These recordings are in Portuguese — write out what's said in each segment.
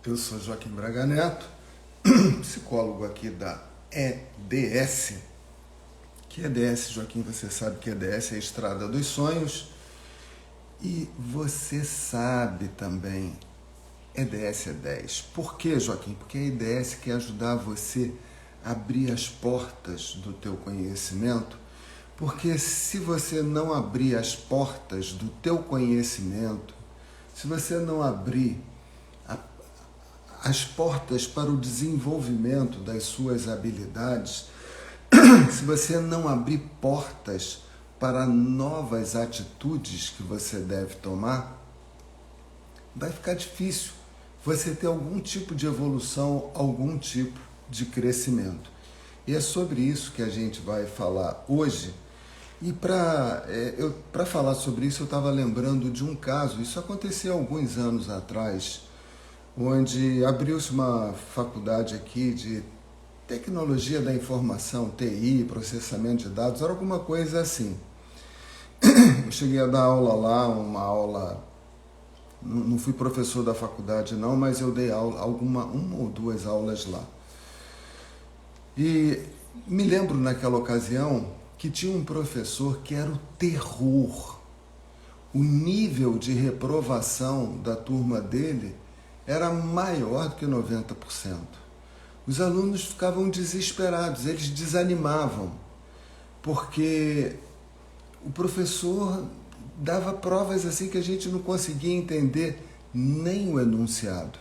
Eu sou Joaquim Braga Neto, psicólogo aqui da EDS. Que EDS, Joaquim, você sabe que EDS é a Estrada dos Sonhos. E você sabe também, EDS é 10. Por que, Joaquim? Porque a EDS quer ajudar você a abrir as portas do teu conhecimento. Porque se você não abrir as portas do teu conhecimento, se você não abrir as portas para o desenvolvimento das suas habilidades, se você não abrir portas para novas atitudes que você deve tomar, vai ficar difícil você ter algum tipo de evolução, algum tipo de crescimento. E é sobre isso que a gente vai falar hoje. E para falar sobre isso, eu estava lembrando de um caso, isso aconteceu alguns anos atrás, onde abriu-se uma faculdade aqui de tecnologia da informação, TI, processamento de dados, era alguma coisa assim. Eu cheguei a dar aula lá, uma aula, não fui professor da faculdade não, mas eu dei aula, uma ou duas aulas lá. E me lembro naquela ocasião que tinha um professor que era o terror. O nível de reprovação da turma dele era maior do que 90%. Os alunos ficavam desesperados, eles desanimavam, porque o professor dava provas assim que a gente não conseguia entender nem o enunciado.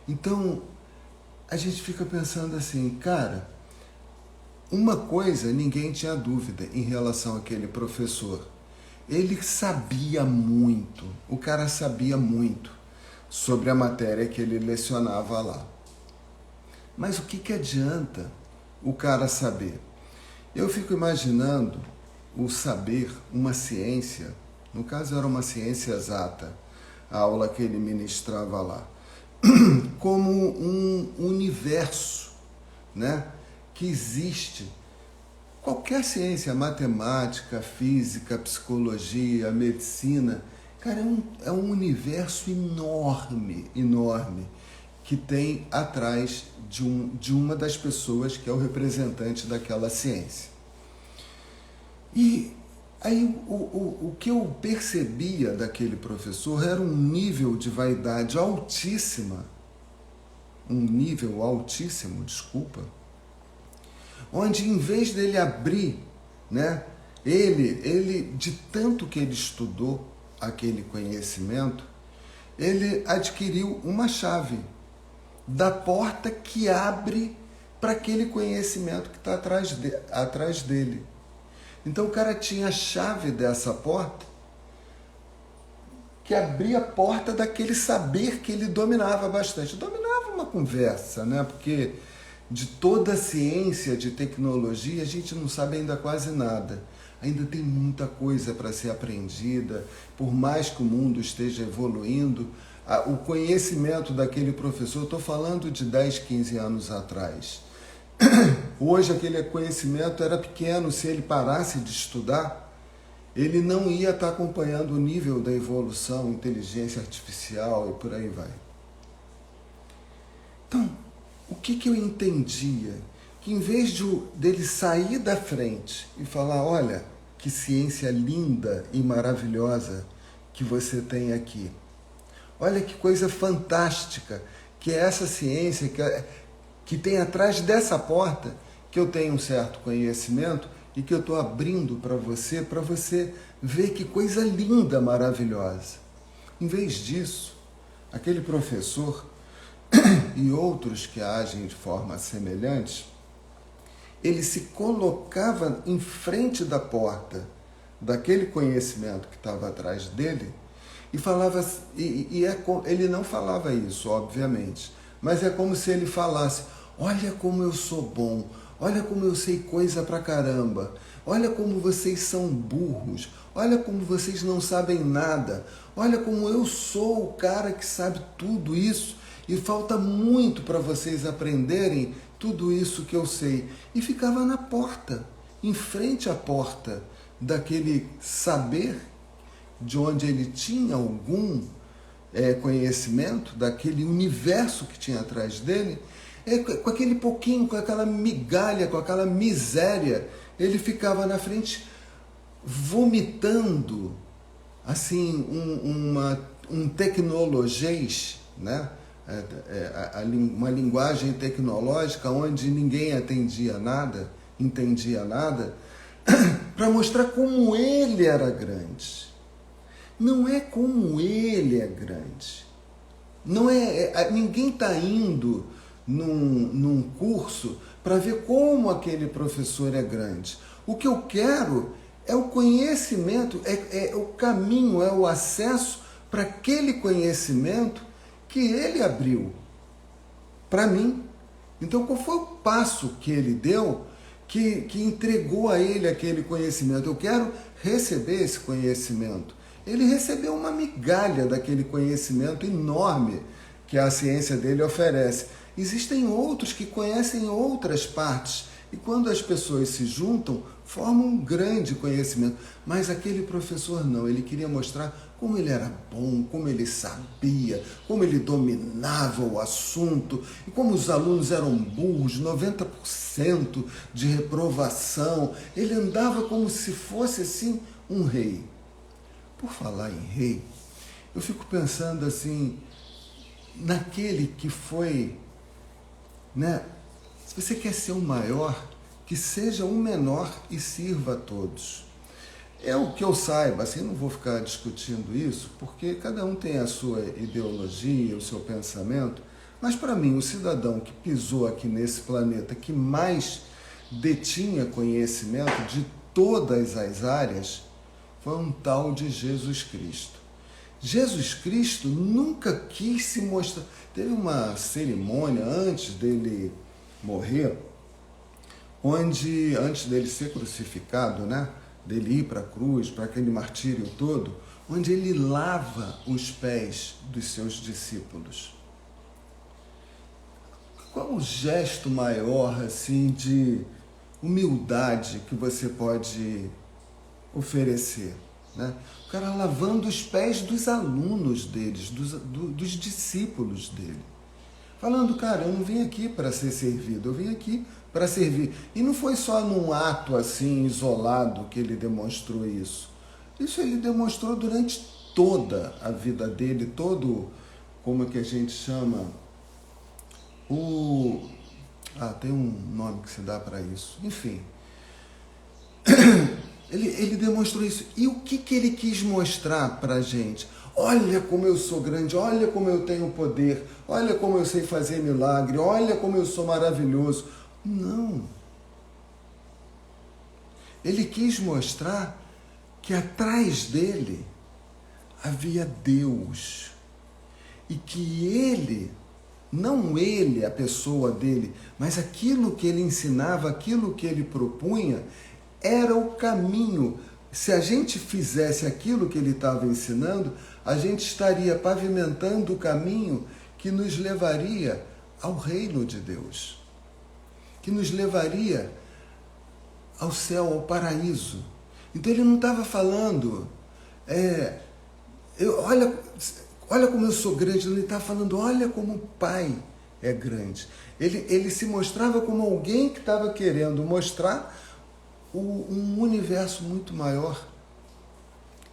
Então, a gente fica pensando assim, cara, uma coisa ninguém tinha dúvida em relação àquele professor. Ele sabia muito, o cara sabia muito sobre a matéria que ele lecionava lá. Mas o que adianta o cara saber? Eu fico imaginando o saber, uma ciência, no caso era uma ciência exata, a aula que ele ministrava lá, como um universo, né, que existe. Qualquer ciência, matemática, física, psicologia, medicina, cara, é um universo enorme, enorme, que tem atrás de uma das pessoas que é o representante daquela ciência. E aí o que eu percebia daquele professor era um nível de vaidade altíssima, onde em vez dele abrir, né, ele de tanto que ele estudou aquele conhecimento, ele adquiriu uma chave da porta que abre para aquele conhecimento que está atrás dele. Então o cara tinha a chave dessa porta que abria a porta daquele saber que ele dominava bastante. Dominava uma conversa, né? Porque de toda a ciência de tecnologia a gente não sabe ainda quase nada. Ainda tem muita coisa para ser aprendida, por mais que o mundo esteja evoluindo. O conhecimento daquele professor, estou falando de 10, 15 anos atrás. Hoje aquele conhecimento era pequeno, se ele parasse de estudar, ele não ia estar acompanhando o nível da evolução, inteligência artificial e por aí vai. Então, o que eu entendia? Que em vez dele sair da frente e falar, olha, que ciência linda e maravilhosa que você tem aqui. Olha que coisa fantástica que é essa ciência que tem atrás dessa porta, que eu tenho um certo conhecimento e que eu estou abrindo para você ver que coisa linda, maravilhosa. Em vez disso, aquele professor e outros que agem de forma semelhante, ele se colocava em frente da porta daquele conhecimento que estava atrás dele e falava, ele não falava isso, obviamente, mas é como se ele falasse, olha como eu sou bom, olha como eu sei coisa pra caramba, olha como vocês são burros, olha como vocês não sabem nada, olha como eu sou o cara que sabe tudo isso e falta muito para vocês aprenderem tudo isso que eu sei. E ficava na porta, em frente à porta daquele saber de onde ele tinha algum conhecimento, daquele universo que tinha atrás dele, com aquele pouquinho, com aquela migalha, com aquela miséria, ele ficava na frente vomitando assim um tecnologês, né? Uma linguagem tecnológica onde ninguém entendia nada, para mostrar como ele era grande. Não é como ele é grande. Não ninguém está indo num curso para ver como aquele professor é grande. O que eu quero é o conhecimento, é o caminho, é o acesso para aquele conhecimento que ele abriu para mim. Então, qual foi o passo que ele deu que entregou a ele aquele conhecimento? Eu quero receber esse conhecimento. Ele recebeu uma migalha daquele conhecimento enorme que a ciência dele oferece. Existem outros que conhecem outras partes, e quando as pessoas se juntam, formam um grande conhecimento. Mas aquele professor não, ele queria mostrar como ele era bom, como ele sabia, como ele dominava o assunto, e como os alunos eram burros, 90% de reprovação. Ele andava como se fosse assim um rei. Por falar em rei, eu fico pensando assim, naquele que foi, né? Se você quer ser o maior, que seja o menor e sirva a todos. É o que eu saiba, assim, não vou ficar discutindo isso, porque cada um tem a sua ideologia, o seu pensamento, mas para mim, o cidadão que pisou aqui nesse planeta, que mais detinha conhecimento de todas as áreas, foi um tal de Jesus Cristo. Jesus Cristo nunca quis se mostrar. Teve uma cerimônia antes dele morrer, onde, antes dele ser crucificado, né, dele ir para a cruz, para aquele martírio todo, onde ele lava os pés dos seus discípulos. Qual o gesto maior assim de humildade que você pode oferecer, né? O cara lavando os pés dos alunos deles, dos discípulos dele. Falando, cara, eu não vim aqui para ser servido, eu vim aqui para servir. E não foi só num ato assim, isolado, que ele demonstrou isso. Isso ele demonstrou durante toda a vida dele, como é que a gente chama? Tem um nome que se dá para isso. Enfim. Ele demonstrou isso. E o que ele quis mostrar para a gente? Olha como eu sou grande, olha como eu tenho poder, olha como eu sei fazer milagre, olha como eu sou maravilhoso. Não. Ele quis mostrar que atrás dele havia Deus. E que ele, não ele, a pessoa dele, mas aquilo que ele ensinava, aquilo que ele propunha, era o caminho. Se a gente fizesse aquilo que ele estava ensinando, a gente estaria pavimentando o caminho que nos levaria ao reino de Deus, que nos levaria ao céu, ao paraíso. Então ele não estava falando, olha como eu sou grande, ele estava falando, olha como o Pai é grande. Ele se mostrava como alguém que estava querendo mostrar um universo muito maior,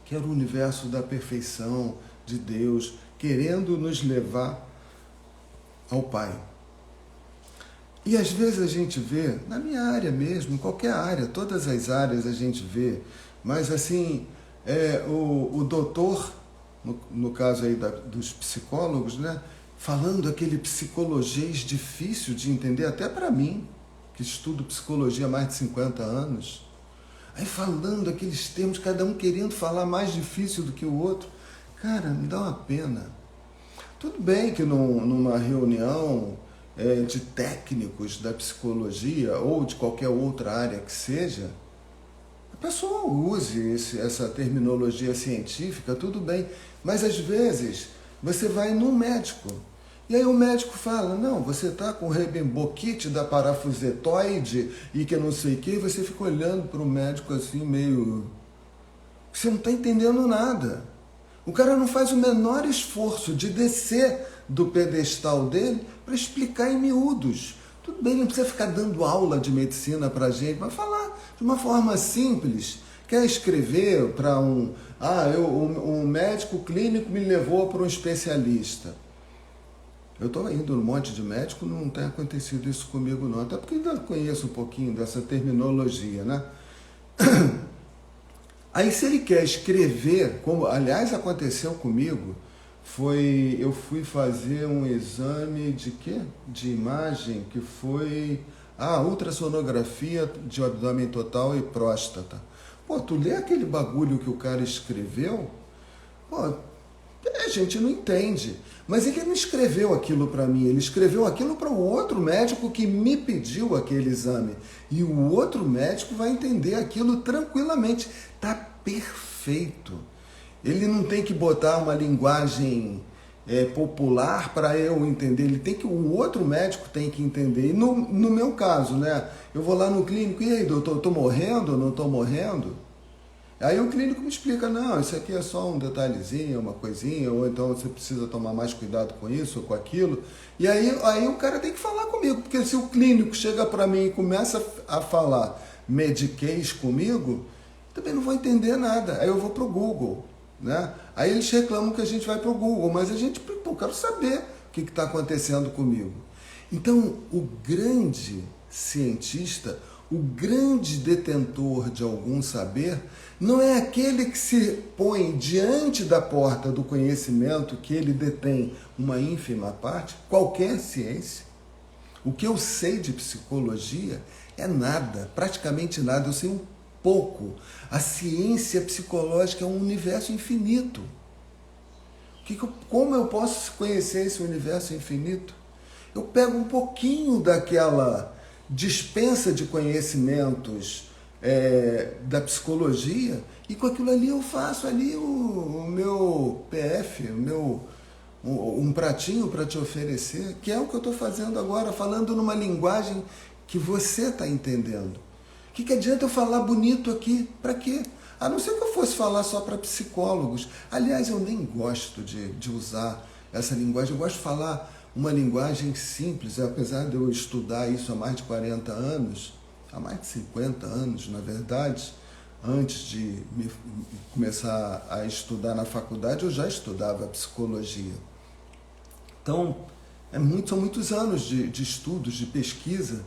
que era o universo da perfeição de Deus, querendo nos levar ao Pai. E às vezes a gente vê, na minha área mesmo, em qualquer área, todas as áreas a gente vê, mas assim, o doutor, no caso aí dos psicólogos, né, falando aquele psicologês difícil de entender, até para mim, que estudo psicologia há mais de 50 anos, aí falando aqueles termos, cada um querendo falar mais difícil do que o outro. Cara, me dá uma pena. Tudo bem que numa reunião de técnicos da psicologia ou de qualquer outra área que seja, a pessoa use essa terminologia científica, tudo bem, mas às vezes você vai num médico, e aí o médico fala, não, você está com rebimboquite da parafusetoide e que não sei o que, e você fica olhando para o médico assim meio... Você não está entendendo nada. O cara não faz o menor esforço de descer do pedestal dele para explicar em miúdos. Tudo bem, não precisa ficar dando aula de medicina para a gente, mas falar de uma forma simples. Quer escrever para um médico clínico me levou para um especialista. Eu estou indo num monte de médico, não tem acontecido isso comigo não, até porque ainda conheço um pouquinho dessa terminologia, né? Aí se ele quer escrever, como aliás aconteceu comigo, eu fui fazer um exame de quê? De imagem, que foi ultrassonografia de abdômen total e próstata. Pô, tu lê aquele bagulho que o cara escreveu, pô, a gente não entende. Mas ele não escreveu aquilo para mim, ele escreveu aquilo para o outro médico que me pediu aquele exame. E o outro médico vai entender aquilo tranquilamente. Tá perfeito. Ele não tem que botar uma linguagem popular para eu entender. O outro médico tem que entender. E no meu caso, né? Eu vou lá no clínico, e aí, doutor, estou morrendo ou não estou morrendo? Aí o clínico me explica, não, isso aqui é só um detalhezinho, uma coisinha, ou então você precisa tomar mais cuidado com isso ou com aquilo. E aí o cara tem que falar comigo, porque se o clínico chega para mim e começa a falar mediquês comigo, também não vou entender nada. Aí eu vou para o Google, né? Aí eles reclamam que a gente vai para o Google, mas eu quero saber o que está acontecendo comigo. Então, o grande cientista, o grande detentor de algum saber, não é aquele que se põe diante da porta do conhecimento que ele detém uma ínfima parte, qualquer ciência. O que eu sei de psicologia é nada, praticamente nada, eu sei um pouco. A ciência psicológica é um universo infinito. Como eu posso conhecer esse universo infinito? Eu pego um pouquinho daquela dispensa de conhecimentos da psicologia e com aquilo ali eu faço ali o meu PF, um pratinho para te oferecer, que é o que eu estou fazendo agora, falando numa linguagem que você está entendendo. O que adianta eu falar bonito aqui? Para quê? A não ser que eu fosse falar só para psicólogos. Aliás, eu nem gosto de usar essa linguagem, eu gosto de falar uma linguagem simples, apesar de eu estudar isso há mais de 40 anos, há mais de 50 anos, na verdade, antes de começar a estudar na faculdade, eu já estudava psicologia. Então, são muitos anos de estudos, de pesquisa,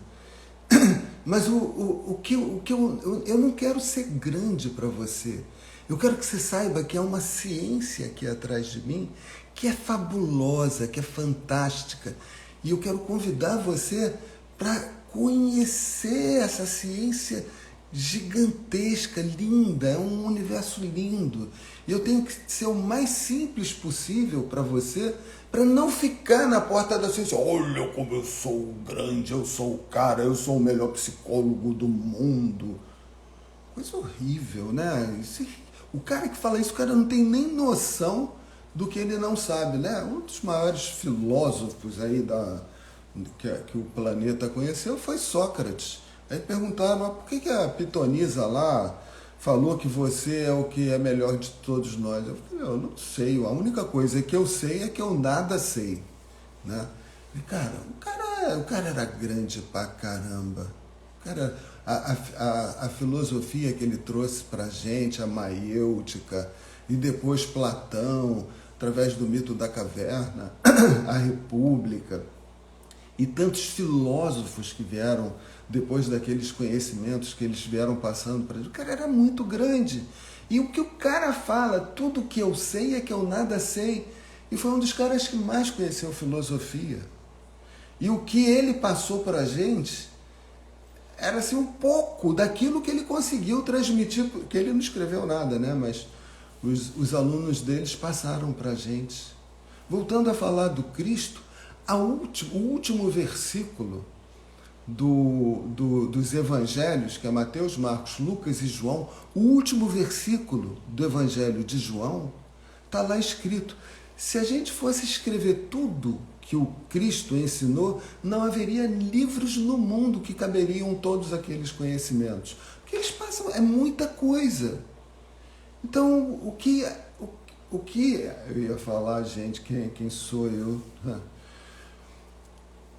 mas eu não quero ser grande para você. Eu quero que você saiba que há uma ciência aqui atrás de mim que é fabulosa, que é fantástica. E eu quero convidar você para conhecer essa ciência gigantesca, linda, é um universo lindo. E eu tenho que ser o mais simples possível para você, para não ficar na porta da ciência. Olha como eu sou grande, eu sou o cara, eu sou o melhor psicólogo do mundo. Coisa horrível, né? O cara que fala isso, o cara não tem nem noção do que ele não sabe, né? Um dos maiores filósofos aí que o planeta conheceu foi Sócrates. Aí perguntaram, mas por que a pitonisa lá falou que você é o que é melhor de todos nós? Eu falei, eu não sei, a única coisa que eu sei é que eu nada sei, né? E o cara era grande pra caramba. Cara, a filosofia que ele trouxe pra gente, a maiêutica, e depois Platão, através do mito da caverna, a República, e tantos filósofos que vieram depois daqueles conhecimentos que eles vieram passando para ele. O cara era muito grande. E o que o cara fala, tudo que eu sei é que eu nada sei. E foi um dos caras que mais conheceu filosofia. E o que ele passou para a gente era assim, um pouco daquilo que ele conseguiu transmitir, porque ele não escreveu nada, né? Mas os alunos deles passaram para a gente. Voltando a falar do Cristo, o último versículo dos evangelhos, que é Mateus, Marcos, Lucas e João, o último versículo do evangelho de João, está lá escrito: se a gente fosse escrever tudo que o Cristo ensinou, não haveria livros no mundo que caberiam todos aqueles conhecimentos. Porque eles passam, é muita coisa. Então, O que eu ia falar, gente, quem sou eu?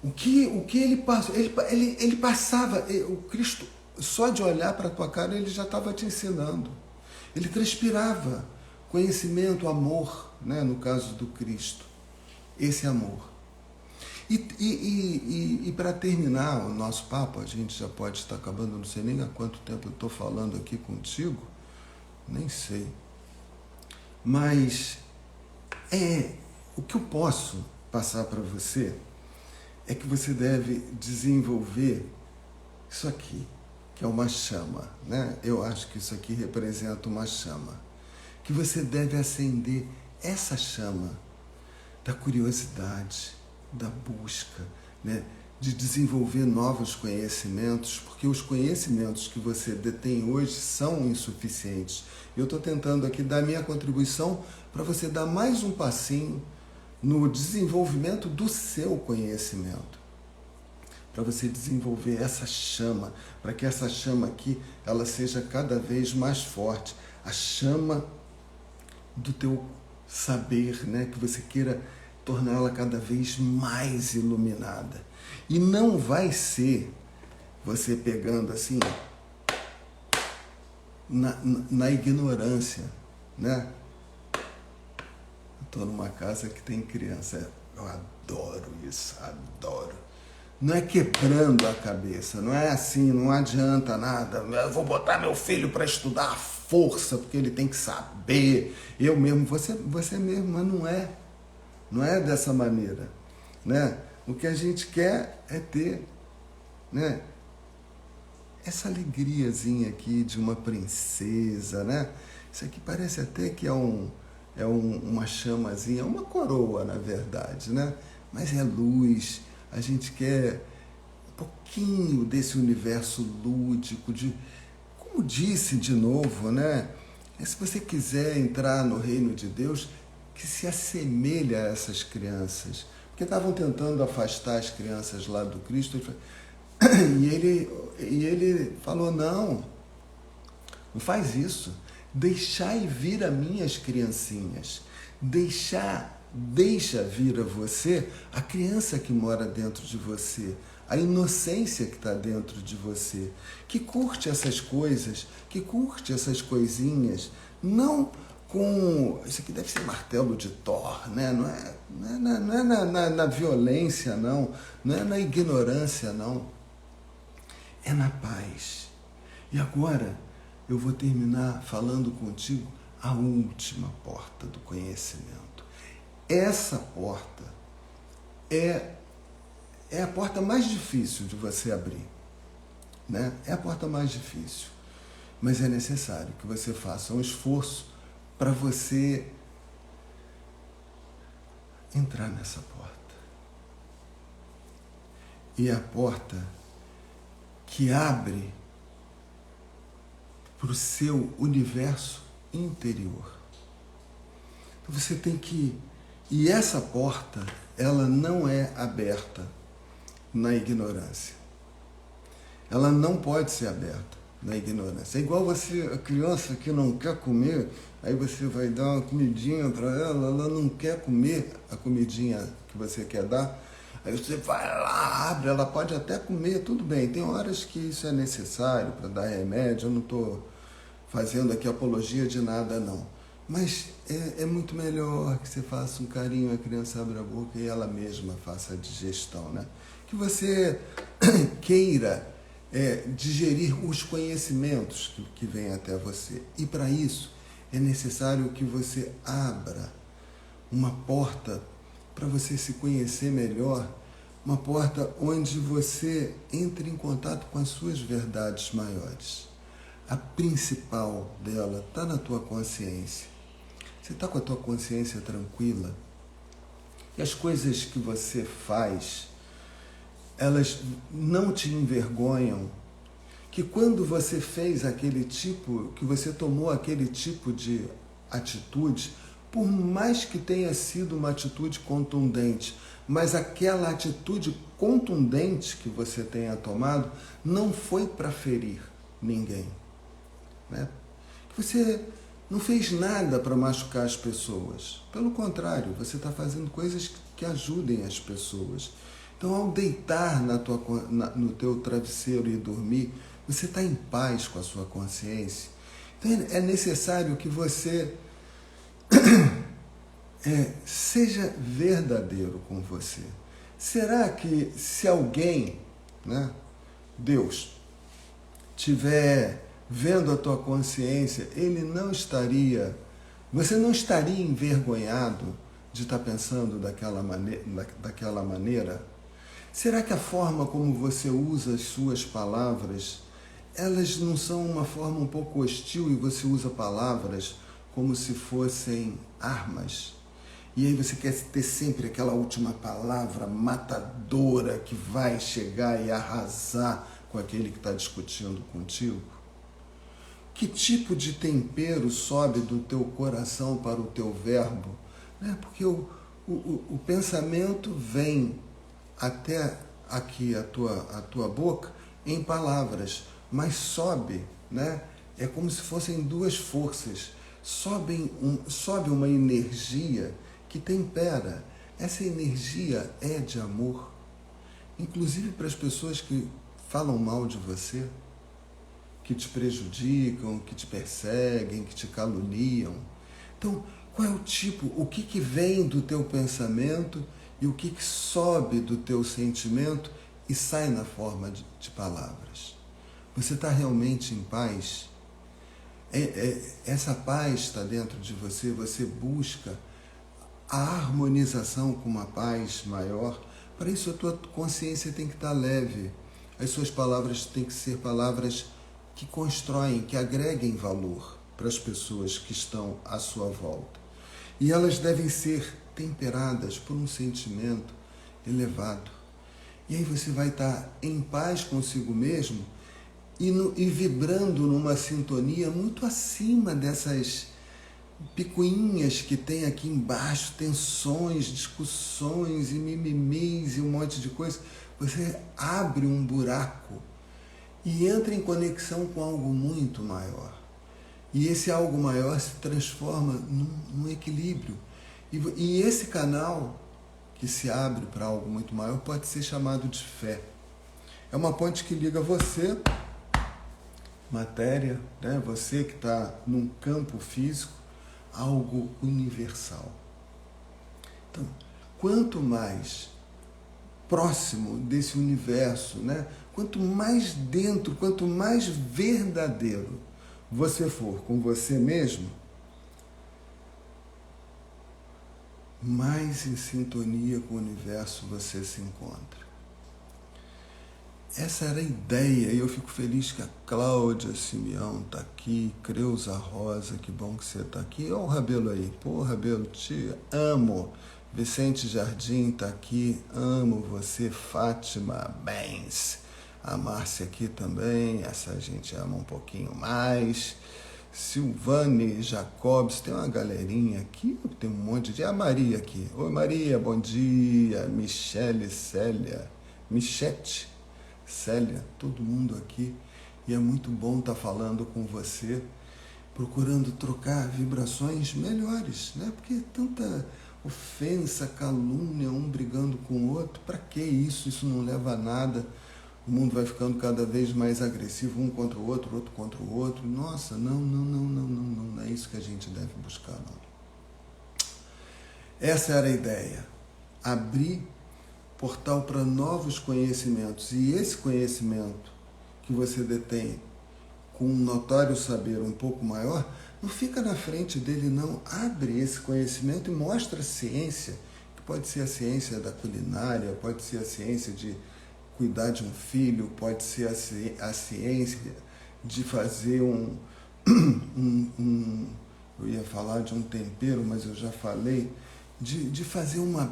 O que ele passou? Ele passava, o Cristo, só de olhar para a tua cara, ele já estava te ensinando. Ele transpirava conhecimento, amor, né? No caso do Cristo, esse amor. E para terminar o nosso papo, a gente já pode estar acabando, não sei nem há quanto tempo eu estou falando aqui contigo, nem sei. Mas o que eu posso passar para você é que você deve desenvolver isso aqui, que é uma chama, né? Eu acho que isso aqui representa uma chama. Que você deve acender essa chama da curiosidade, da busca, né? De desenvolver novos conhecimentos, porque os conhecimentos que você detém hoje são insuficientes. Eu estou tentando aqui dar minha contribuição para você dar mais um passinho no desenvolvimento do seu conhecimento, para você desenvolver essa chama, para que essa chama aqui ela seja cada vez mais forte, a chama do teu saber, né? Que você queira torná-la cada vez mais iluminada. E não vai ser você pegando assim na ignorância, né? Estou numa casa que tem criança, eu adoro isso, adoro. Não é quebrando a cabeça, não é assim, não adianta nada, eu vou botar meu filho para estudar à força, porque ele tem que saber, eu mesmo, você mesmo, mas não é dessa maneira, né? O que a gente quer é ter, né, essa alegriazinha aqui de uma princesa, né? Isso aqui parece até que é uma chamazinha, uma coroa, na verdade, né? Mas é luz. A gente quer um pouquinho desse universo lúdico, como disse de novo, né? Se você quiser entrar no reino de Deus, que se assemelha a essas crianças. Porque estavam tentando afastar as crianças lá do Cristo, e ele falou, não faz isso. Deixai vir a minhas criancinhas. Deixa vir a você a criança que mora dentro de você, a inocência que está dentro de você, que curte essas coisas, que curte essas coisinhas, não com... Isso aqui deve ser martelo de Thor, né? Não é na violência, não é na ignorância, não. É na paz. E agora eu vou terminar falando contigo a última porta do conhecimento. Essa porta é a porta mais difícil de você abrir, né? É a porta mais difícil, mas é necessário que você faça um esforço para você entrar nessa porta. E é a porta que abre para o seu universo interior. Então você tem que... E essa porta, ela não é aberta na ignorância. Ela não pode ser aberta na ignorância. É igual você, a criança que não quer comer, aí você vai dar uma comidinha para ela, ela não quer comer a comidinha que você quer dar, aí você vai lá, abre, ela pode até comer, tudo bem. Tem horas que isso é necessário para dar remédio, eu não estou fazendo aqui apologia de nada, não. Mas é muito melhor que você faça um carinho, a criança abra a boca e ela mesma faça a digestão, né? Que você queira digerir os conhecimentos que vêm até você. E para isso é necessário que você abra uma porta para você se conhecer melhor, uma porta onde você entre em contato com as suas verdades maiores. A principal dela está na tua consciência. Você está com a tua consciência tranquila? E as coisas que você faz, elas não te envergonham? Que quando você fez aquele tipo, que você tomou aquele tipo de atitude, por mais que tenha sido uma atitude contundente, mas aquela atitude contundente que você tenha tomado não foi para ferir ninguém, né? Que você não fez nada para machucar as pessoas. Pelo contrário, você está fazendo coisas que ajudem as pessoas. Então, ao deitar no teu travesseiro e dormir, você está em paz com a sua consciência. Então, é necessário que você seja verdadeiro com você. Será que se alguém, né, Deus, estiver vendo a tua consciência, você não estaria envergonhado de estar pensando daquela maneira? Será que a forma como você usa as suas palavras, elas não são uma forma um pouco hostil e você usa palavras como se fossem armas? E aí você quer ter sempre aquela última palavra matadora que vai chegar e arrasar com aquele que está discutindo contigo? Que tipo de tempero sobe do teu coração para o teu verbo? Porque o pensamento vem até aqui a tua boca em palavras, mas sobe, né? É como se fossem duas forças. Sobe uma energia que tempera. Essa energia é de amor, inclusive para as pessoas que falam mal de você, que te prejudicam, que te perseguem, que te caluniam. Então, qual é o que vem do teu pensamento e o que sobe do teu sentimento e sai na forma de palavras? Você está realmente em paz? Essa paz está dentro de você, você busca a harmonização com uma paz maior. Para isso a tua consciência tem que estar leve. As suas palavras têm que ser palavras que constroem, que agreguem valor para as pessoas que estão à sua volta. E elas devem ser temperadas por um sentimento elevado. E aí você vai estar em paz consigo mesmo e vibrando numa sintonia muito acima dessas picuinhas que tem aqui embaixo, tensões, discussões e mimimis e um monte de coisa. Você abre um buraco e entra em conexão com algo muito maior. E esse algo maior se transforma num equilíbrio. E esse canal que se abre para algo muito maior pode ser chamado de fé. É uma ponte que liga você, matéria, né? Você que está num campo físico, algo universal. Então, quanto mais próximo desse universo, né? Quanto mais dentro, quanto mais verdadeiro você for com você mesmo, mais em sintonia com o universo você se encontra. Essa era a ideia, e eu fico feliz que a Cláudia Simeão está aqui, Creuza Rosa, que bom que você está aqui. Olha o Rabelo aí, pô, Rabelo, te amo. Vicente Jardim está aqui, amo você. Fátima Bens, a Márcia aqui também, essa a gente ama um pouquinho mais. Silvane Jacobs, tem uma galerinha aqui, tem um monte de... A Maria aqui, oi Maria, bom dia. Michele, Célia, Michete, Célia, todo mundo aqui, e é muito bom estar falando com você, procurando trocar vibrações melhores, né? Porque tanta ofensa, calúnia, um brigando com o outro, para que isso? Isso não leva a nada. O mundo vai ficando cada vez mais agressivo, um contra o outro contra o outro. Nossa, não é isso que a gente deve buscar, não. Essa era a ideia, abrir portal para novos conhecimentos. E esse conhecimento que você detém com um notório saber um pouco maior, não fica na frente dele, não. Abre esse conhecimento e mostra a ciência, que pode ser a ciência da culinária, pode ser a ciência de cuidar de um filho, pode ser a ciência de fazer eu ia falar de um tempero, mas eu já falei, de fazer uma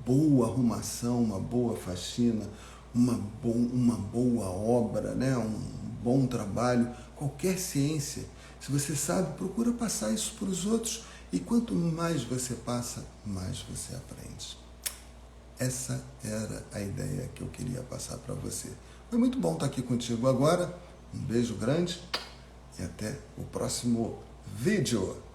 boa arrumação, uma boa faxina, uma boa obra, né? Um bom trabalho, qualquer ciência. Se você sabe, procura passar isso para os outros, e quanto mais você passa, mais você aprende. Essa era a ideia que eu queria passar para você. Foi muito bom estar aqui contigo agora. Um beijo grande e até o próximo vídeo.